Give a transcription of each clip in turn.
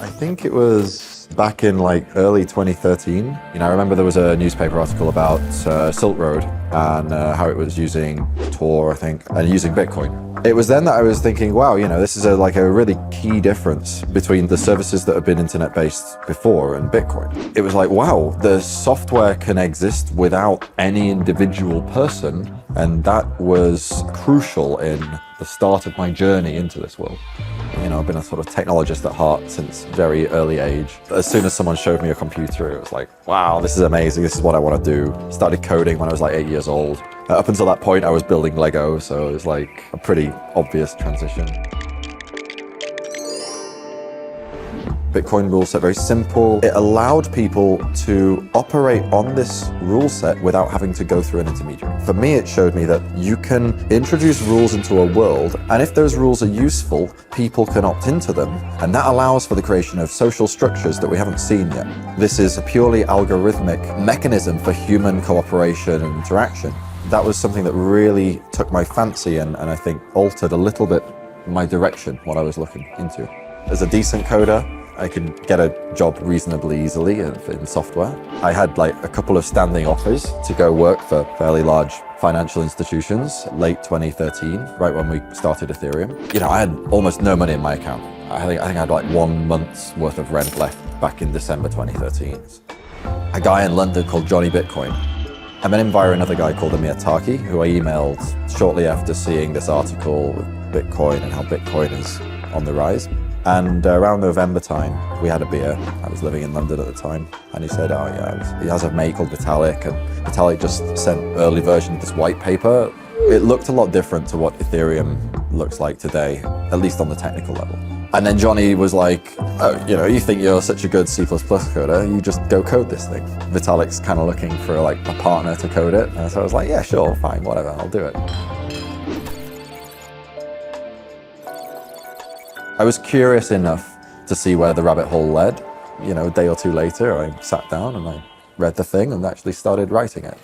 I think it was back in like early 2013. You know, I remember there was a newspaper article about Silk Road and how it was using Tor, I think, and using Bitcoin. It was then that I was thinking, wow, you know, this is like a really key difference between the services that have been internet-based before and Bitcoin. It was like, wow, the software can exist without any individual person, and that was crucial in the start of my journey into this world. You know, I've been a sort of technologist at heart since very early age. As soon as someone showed me a computer, it was like, wow, this is amazing, this is what I want to do. Started coding when I was like 8 years old. Up until that point, I was building Lego, so it was like a pretty obvious transition. Bitcoin rule set, very simple. It allowed people to operate on this rule set without having to go through an intermediary. For me, it showed me that you can introduce rules into a world, and if those rules are useful, people can opt into them. And that allows for the creation of social structures that we haven't seen yet. This is a purely algorithmic mechanism for human cooperation and interaction. That was something that really took my fancy and I think altered a little bit my direction, what I was looking into. As a decent coder, I could get a job reasonably easily in software. I had like a couple of standing offers to go work for fairly large financial institutions, late 2013, right when we started Ethereum. You know, I had almost no money in my account. I think I had like 1 month's worth of rent left back in December 2013. A guy in London called Johnny Bitcoin. I met him via another guy called Amir Taki, who I emailed shortly after seeing this article with Bitcoin and how Bitcoin is on the rise. And around November time, we had a beer. I was living in London at the time. And he said, oh yeah, he has a mate called Vitalik, and Vitalik just sent early version of this white paper. It looked a lot different to what Ethereum looks like today, at least on the technical level. And then Johnny was like, oh, you know, you think you're such a good C++ coder, you just go code this thing. Vitalik's kind of looking for like a partner to code it. And so I was like, yeah, sure, fine, whatever, I'll do it. I was curious enough to see where the rabbit hole led. You know, a day or two later, I sat down and I read the thing and actually started writing it.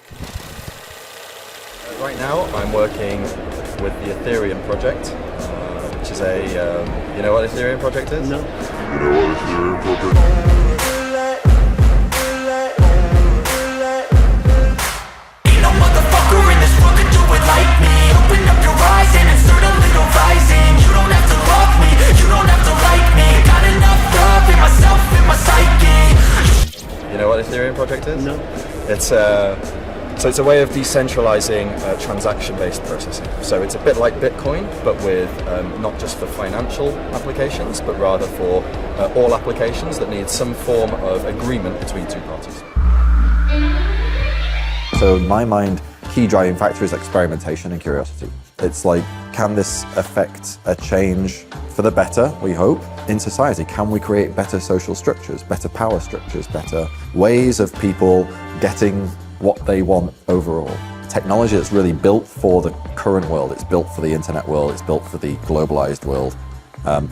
Right now, I'm working with the Ethereum project, which is a, you know what Ethereum project is? No. You know what Ethereum project is? Ain't no motherfucker in this world could do it like me. Open up your eyes and insert a little rising. You don't have to love me, you don't have to like me. Got enough love in myself, in my psyche. You know what Ethereum project is? No. So it's a way of decentralizing transaction-based processing. So it's a bit like Bitcoin, but with not just for financial applications, but rather for all applications that need some form of agreement between two parties. So in my mind, key driving factor is experimentation and curiosity. It's like, can this affect a change for the better, we hope, in society? Can we create better social structures, better power structures, better ways of people getting what they want overall? Technology that's really built for the current world, it's built for the internet world, it's built for the globalized world.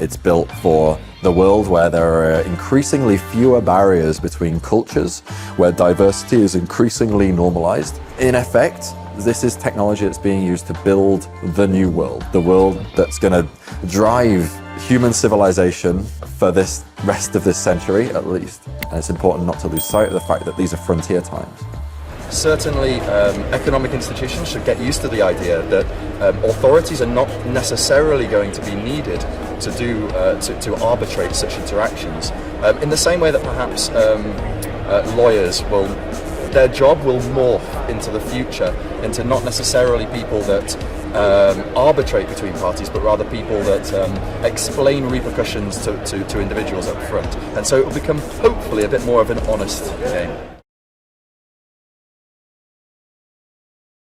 It's built for the world where there are increasingly fewer barriers between cultures, where diversity is increasingly normalized. In effect, this is technology that's being used to build the new world, the world that's going to drive human civilization for this rest of this century at least. And it's important not to lose sight of the fact that these are frontier times. Certainly, economic institutions should get used to the idea that authorities are not necessarily going to be needed to arbitrate such interactions. In the same way that perhaps lawyers will, their job will morph into the future into not necessarily people that arbitrate between parties, but rather people that explain repercussions to individuals up front. And so it will become hopefully a bit more of an honest game.